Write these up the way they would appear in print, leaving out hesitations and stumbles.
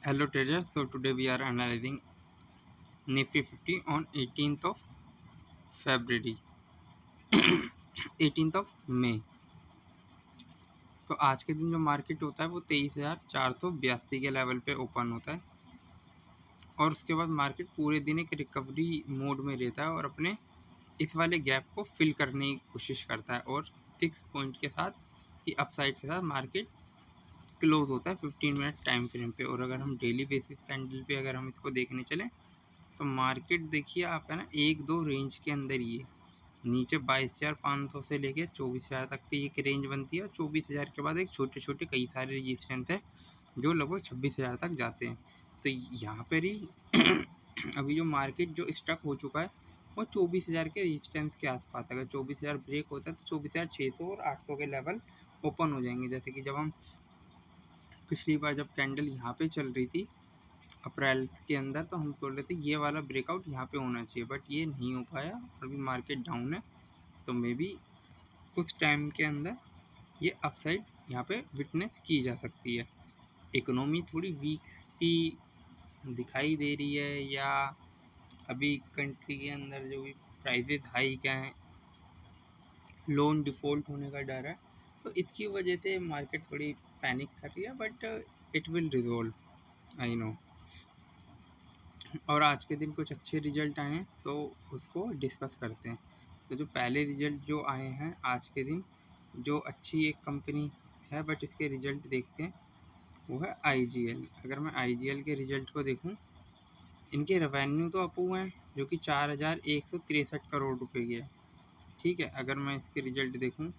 Hello traders, so today we are analyzing Nifty 50 on 18th of February, 18th of May। तो आज के दिन जो मार्केट होता है वो 23,482 के लेवल पे ओपन होता है और उसके बाद मार्केट पूरे दिन एक रिकवरी मोड में रहता है और अपने इस वाले गैप को फिल करने की कोशिश करता है और 6 पॉइंट के साथ की अपसाइड के साथ मार्केट क्लोज होता है 15 मिनट टाइम फ्रेम पे। और अगर हम डेली बेसिस कैंडल पे अगर हम इसको देखने चलें तो मार्केट देखिए आप है ना 1-2 रेंज के अंदर ही है। नीचे 22,500 से लेके 24,000 तक की एक रेंज बनती है और 24,000 के बाद एक छोटे छोटे कई सारे रेजिस्टेंस है जो लगभग 26,000 तक जाते हैं। तो यहाँ पर ही अभी जो मार्केट जो स्टक हो चुका है वो 24,000 के रेजिस्टेंस के आसपास। अगर 24,000 ब्रेक होता है तो 24,600 और 800 के लेवल ओपन हो जाएंगे। जैसे कि जब हम पिछली बार जब कैंडल यहाँ पे चल रही थी अप्रैल के अंदर तो हम बोल रहे थे ये वाला ब्रेकआउट यहाँ पे होना चाहिए, बट ये नहीं हो पाया। अभी मार्केट डाउन है तो मे बी कुछ टाइम के अंदर ये अपसाइड यहाँ पे विटनेस की जा सकती है। इकोनॉमी थोड़ी वीक सी दिखाई दे रही है या अभी कंट्री के अंदर जो भी प्राइसेस हाइक हैं, लोन डिफ़ॉल्ट होने का डर है, तो इसकी वजह से मार्केट थोड़ी पैनिक कर रही है, but it will resolve, I know. और आज के दिन कुछ अच्छे रिजल्ट आए हैं तो उसको डिस्कस करते हैं। तो जो पहले रिजल्ट जो आए हैं आज के दिन, जो अच्छी एक कंपनी है बट इसके रिजल्ट देखते हैं, वो है IGL। अगर मैं IGL के रिजल्ट को देखूं, इनके रेवेन्यू तो अप हुए हैं जो कि 4,163 करोड़ रुपए के है। ठीक है, अगर मैं इसके रिजल्ट देखूं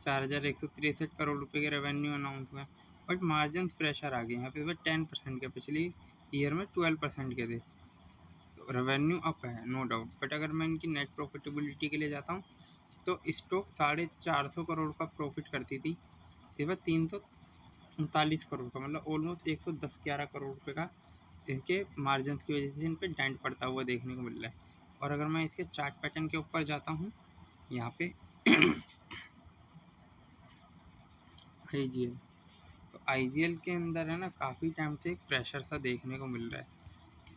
4,163 करोड़ रुपए के रेवेन्यू अनाउंस हुए, बट मार्जिन प्रेशर आ गए यहाँ पे 10% के, पिछली ईयर में 12% के थे। तो रेवेन्यू अप है नो डाउट, बट अगर मैं इनकी नेट प्रॉफिटेबिलिटी के लिए जाता हूँ तो स्टॉक 450 करोड़ का प्रॉफिट करती थी, इस बार 339 करोड़ का, मतलब ऑलमोस्ट 110-11 करोड़ रुपये का इनके मार्जिन की वजह से इन पर डेंट पड़ता हुआ देखने को मिल रहा है। और अगर मैं इसके चार्ट पैटर्न के ऊपर जाता हूँ यहाँ पे IGL, तो IGL के अंदर है ना काफ़ी टाइम से एक प्रेशर सा देखने को मिल रहा है।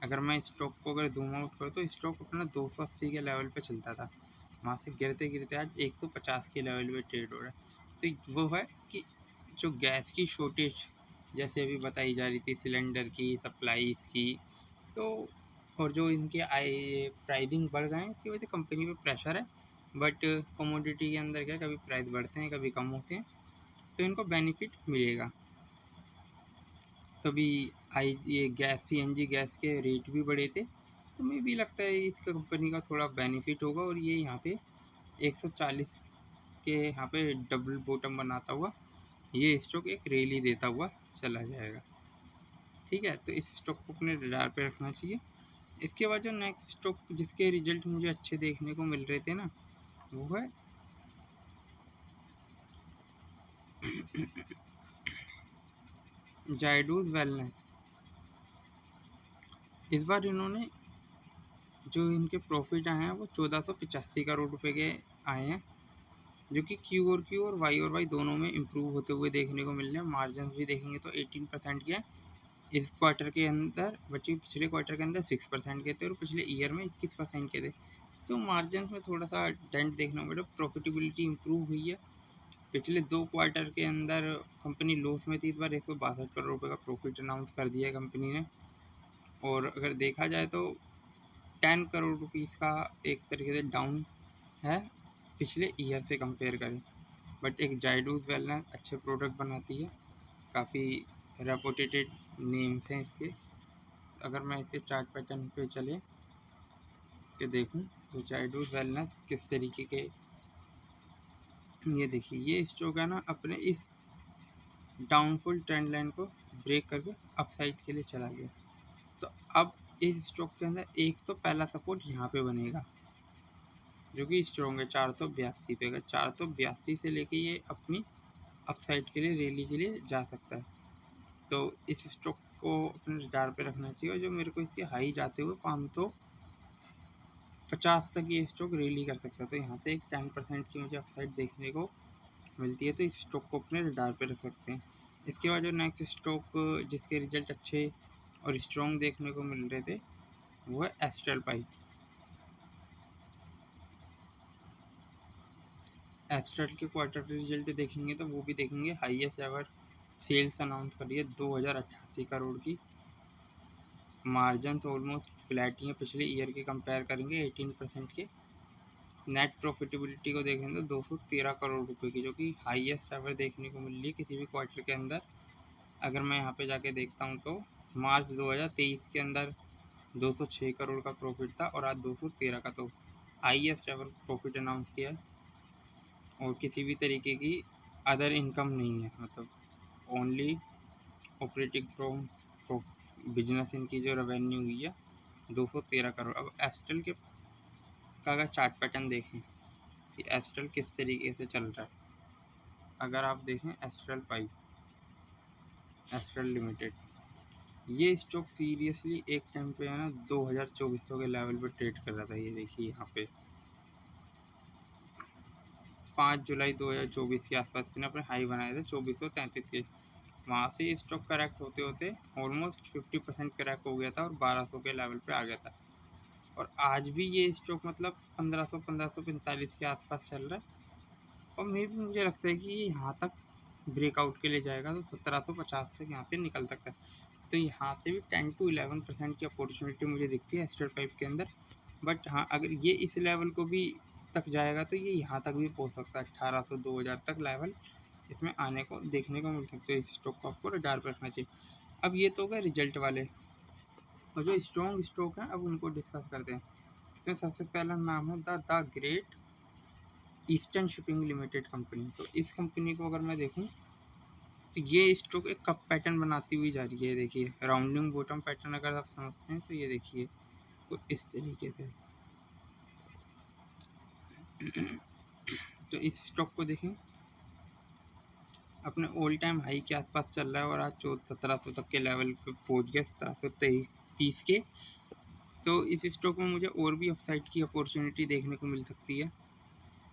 अगर मैं स्टॉक को अगर जूम आउट करूँ तो स्टॉक अपना 280 के लेवल पे चलता था, वहाँ से गिरते गिरते आज 150 के लेवल पे ट्रेड हो रहा है। तो वो है कि जो गैस की शॉर्टेज जैसे अभी बताई जा रही थी, सिलेंडर की सप्लाई की, तो और जो इनके प्राइसिंग बढ़ गए हैं इसकी वजह से कंपनी पे प्रेशर है। बट कमोडिटी के अंदर क्या, कभी प्राइस बढ़ते हैं कभी कम होते हैं, तो इनको बेनिफिट मिलेगा। तभी ये गैस CNG गैस के रेट भी बढ़े थे, तो मुझे भी लगता है इस कंपनी का थोड़ा बेनिफिट होगा और ये यहाँ पे 140 के यहाँ पे डबल बॉटम बनाता हुआ ये स्टॉक एक रैली देता हुआ चला जाएगा। ठीक है, तो इस स्टॉक को अपने रडार पे रखना चाहिए। इसके बाद जो नेक्स्ट स्टॉक जिसके रिजल्ट मुझे अच्छे देखने को मिल रहे थे ना, वो है जायडूस वेलनेस। इस बार इन्होंने जो इनके प्रॉफिट आए हैं वो 1485 करोड़ रुपए के आए हैं, जो कि Q और Y दोनों में इम्प्रूव होते हुए देखने को मिल रहे हैं। मार्जिन भी देखेंगे तो 18% के इस क्वार्टर के अंदर, बच्चे पिछले क्वार्टर के अंदर 6% के थे और पिछले ईयर में 21% के थे। तो मार्जिन में थोड़ा सा डेंट देखने को मिला, प्रॉफिटेबिलिटी इम्प्रूव हुई है। पिछले 2 क्वार्टर के अंदर कंपनी लॉस में थी, इस बार 162 करोड़ रुपये का प्रॉफिट अनाउंस कर दिया है कंपनी ने। और अगर देखा जाए तो 10 करोड़ रुपीज़ का एक तरीके से डाउन है पिछले ईयर से कंपेयर करें। बट एक जायडूस वेलनेस अच्छे प्रोडक्ट बनाती है, काफ़ी रेपुटेटेड नेम्स हैं इसके। अगर मैं इसके चार्ट पैटर्न पे चले के देखूं तो जायडूस वेलनेस किस तरीके के, ये देखिए ये स्टॉक है ना अपने इस डाउनफॉल ट्रेंड लाइन को ब्रेक करके अपसाइड के लिए चला गया। तो अब इस स्टॉक के अंदर एक तो पहला सपोर्ट यहाँ पे बनेगा जो कि स्ट्रॉन्ग है 482 पे। अगर 482 से लेके ये अपनी अपसाइड के लिए रैली के लिए जा सकता है, तो इस स्टॉक को अपने रडार पे रखना चाहिए। और जो मेरे को इसके हाई जाते हुए 550 तक ये स्टॉक रैली कर सकता है, तो यहाँ से एक 10% की मुझे अपसाइड देखने को मिलती है, तो इस स्टॉक को अपने रडार पे रख सकते हैं। इसके बाद जो नेक्स्ट स्टॉक जिसके रिजल्ट अच्छे और स्ट्रॉन्ग देखने को मिल रहे थे वो है एस्ट्रल पाइप। एस्ट्रल के क्वार्टर रिजल्ट देखेंगे तो वो भी देखेंगे हाईएस्ट एवर सेल्स अनाउंस करी है 2088 करोड़ की। मार्जिन ऑलमोस्ट फ्लैट ही है पिछले ईयर के कंपेयर करेंगे 18% के। नेट प्रॉफिटेबिलिटी को देखें तो 213 करोड़ रुपए की, जो कि हाईएस्ट एवर देखने को मिल रही है किसी भी क्वार्टर के अंदर। अगर मैं यहाँ पे जाके देखता हूँ तो मार्च 2023 के अंदर 206 करोड़ का प्रॉफिट था और आज 213 का, तो हाईएस्ट एवर प्रॉफिट अनाउंस किया है। और किसी भी तरीके की अदर इनकम नहीं है, मतलब ओनली ऑपरेटिंग फ्रॉम बिजनेस इनकी जो रेवेन्यू हुई है 213 करोड़। अब एस्ट्रल के का अगर चार्ट पैटर्न देखें कि एस्ट्रल किस तरीके से चल रहा है, अगर आप देखें एस्ट्रल पाइप, एस्ट्रल लिमिटेड, ये स्टॉक सीरियसली एक टाइम पे है ना 2024 के लेवल पे ट्रेड कर रहा था। ये देखिए यहाँ पे 5 जुलाई 2024 के आसपास इसने अपने हाई बनाए थे 2433 के। वहाँ से स्टॉक करेक्ट होते होते ऑलमोस्ट 50% करेक्ट हो गया था और 1200 के लेवल पे आ गया था। और आज भी ये स्टॉक मतलब 1545 के आसपास चल रहा है और मुझे लगता है कि ये यहाँ तक ब्रेकआउट के लिए जाएगा तो 1750 तक यहाँ से निकल सकता है। तो यहाँ से भी 10 to 11% की अपॉर्चुनिटी मुझे दिखती है एस्ट्रल पाइप के अंदर। बट हाँ, अगर ये इस लेवल को भी तक जाएगा तो ये यहाँ तक भी पहुँच सकता है, 1800 2000 तक लेवल इसमें आने को देखने को मिल सकता है। इस स्टॉक को आपको रडार पर रखना चाहिए। अब ये तो हो गए रिजल्ट वाले, और जो स्ट्रॉन्ग स्टॉक हैं अब उनको डिस्कस करते हैं। इसमें सबसे पहला नाम है the great eastern shipping limited company. तो इस कंपनी को अगर मैं देखूँ तो ये स्टॉक एक कप पैटर्न बनाती हुई जा रही है। देखिए राउंडिंग बॉटम पैटर्न अगर आप समझते हैं तो ये देखिए तो इस तरीके से। तो इस स्टॉक को देखें अपने ऑल टाइम हाई के आसपास चल रहा है और आज 1700 तक के लेवल पे पहुंच गया, 1730 के। तो इस स्टॉक में मुझे और भी अपसाइड की अपॉर्चुनिटी देखने को मिल सकती है,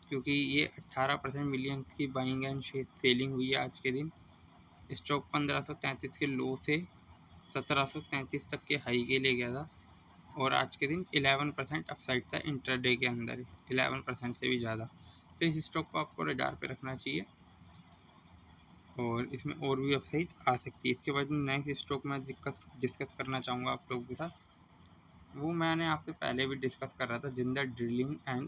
क्योंकि ये 18% मिलियन की बाइंग एंड सेलिंग हुई है आज के दिन। स्टॉक 1533 के लो से 1733 तक के हाई के लिए गया था और आज के दिन 11% अपसाइड था इंट्राडे के अंदर, 11% से भी ज़्यादा। तो इस स्टॉक को आपको रडार पे रखना चाहिए और इसमें और भी अपसाइड आ सकती है। इसके बाद नेक्स्ट स्टॉक में डिस्कस करना चाहूँगा आप लोगों के साथ, वो मैंने आपसे पहले भी डिस्कस कर रहा था, जिंदल ड्रिलिंग एंड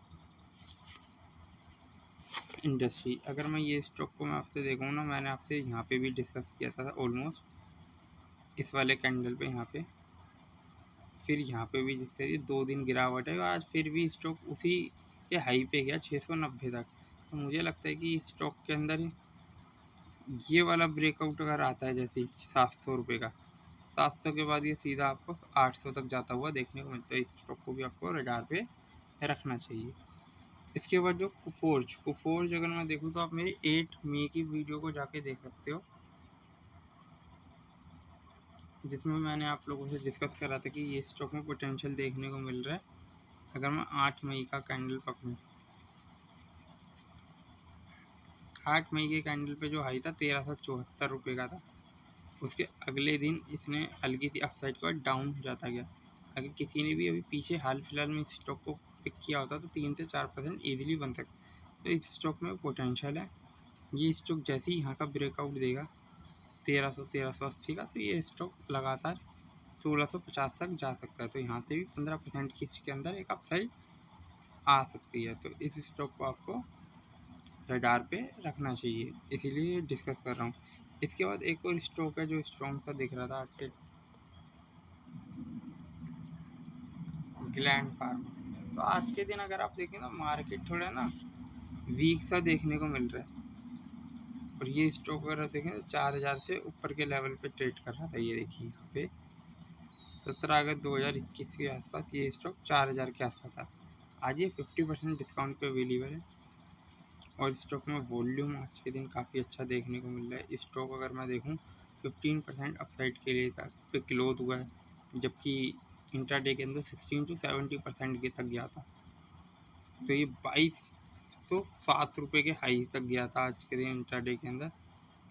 इंडस्ट्री। अगर मैं ये स्टॉक को मैं आपसे देखूँ ना, मैंने आपसे यहाँ पे भी डिस्कस किया था ऑलमोस्ट इस वाले कैंडल पे, यहाँ पे फिर यहाँ पे भी जिससे ये 2 दिन गिरावट है और आज फिर भी स्टॉक उसी के हाई पे गया 690 तक। तो मुझे लगता है कि स्टॉक के अंदर ये वाला ब्रेकआउट अगर आता है जैसे 700 रुपये का, 700 के बाद ये सीधा आपको 800 तक जाता हुआ देखने को मिलता है। इस स्टॉक को भी आपको रडार पे रखना चाहिए। इसके बाद जो कुफोर्ज अगर मैं देखूँ तो आप मेरी 8 मई की वीडियो को जाके देख सकते हो, जिसमें मैंने आप लोगों से डिस्कस करा था कि ये स्टॉक में पोटेंशियल देखने को मिल रहा है। अगर मैं 8 मई का कैंडल पकड़ूँ, 8 मई के कैंडल पे जो हाई था 1374 रुपये का था, उसके अगले दिन इसने हल्की सी अपसाइड के बाद डाउन जाता गया। अगर किसी ने भी अभी पीछे हाल फिलहाल में इस स्टॉक को पिक किया होता तो 3 से 4% ईजिली बन सकता। तो इस स्टॉक में पोटेंशियल है। ये स्टॉक जैसे ही यहाँ का ब्रेकआउट देगा 1380 का, तो ये स्टॉक लगातार 1650 तक जा सकता है। तो यहाँ से भी 15% की इसके अंदर एक अपसाइड आ सकती है। तो इस स्टॉक को आपको रडार पे रखना चाहिए, इसीलिए डिस्कस कर रहा हूँ। इसके बाद एक और स्टॉक है जो स्ट्रॉन्ग सा दिख रहा था आज के, ग्लैंड फार्मा। तो आज के दिन अगर आप देखें तो मार्केट थोड़ा ना वीक सा देखने को मिल रहा है और ये स्टॉक अगर देखें तो 4000 से ऊपर के लेवल पे ट्रेड कर रहा था। ये देखिए यहाँ पे 17 अगस्त 2021 के आसपास ये स्टॉक 4000 के आसपास था। आज ये 50% डिस्काउंट पे अवेलेबल है और स्टॉक में वॉल्यूम आज के दिन काफ़ी अच्छा देखने को मिल रहा है। स्टॉक अगर मैं देखूँ 15% अपसाइड के लिए पे क्लोज हुआ है, जबकि इंट्राडे के अंदर 16 to 70% के तक गया था। तो ये 22 107 रुपये के हाई तक गया था आज के दिन इंट्राडे के अंदर।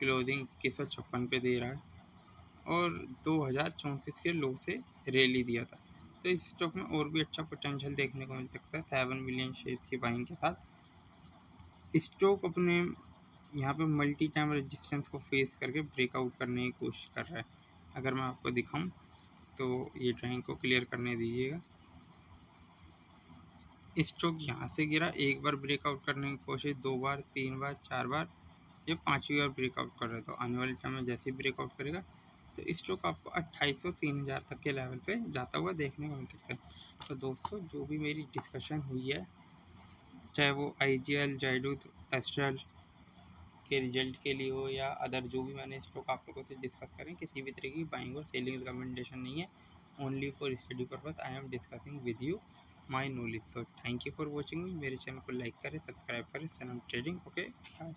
क्लोजिंग 2156 पे दे रहा है और 2034 के लो से रैली दिया था। तो इस स्टॉक में और भी अच्छा पोटेंशियल देखने को मिल सकता है 7 मिलियन शेयर की बाइंग के साथ। स्टॉक अपने यहाँ पे मल्टी टाइम रेजिस्टेंस को फेस करके ब्रेकआउट करने की कोशिश कर रहा है। अगर मैं आपको दिखाऊं तो ये ड्राइंग को क्लियर करने दीजिएगा। स्टॉक यहाँ से गिरा, एक बार ब्रेकआउट करने की कोशिश, 2 बार, 3 बार, 4 बार, ये 5वीं बार ब्रेकआउट कर रहा है। तो आने वाले टाइम में जैसे ही ब्रेकआउट करेगा तो स्टॉक आपको 2800-3000 तक के लेवल पे जाता हुआ देखने को मिल सकता है। तो दोस्तों, जो भी मेरी डिस्कशन हुई है, चाहे वो IGL, जाइडूस, एस्ट्रल के रिजल्ट के लिए हो या अदर जो भी मैंने स्टॉक आप लोगों से डिस्कस करें, किसी भी तरह की बाइंग और सेलिंग रिकमेंडेशन नहीं है, only for study purpose I am discussing with you my knowledge. तो थैंक यू फॉर वॉचिंग। मेरे चैनल को लाइक करें, सब्सक्राइब करें, चैनल ट्रेडिंग। Okay, bye.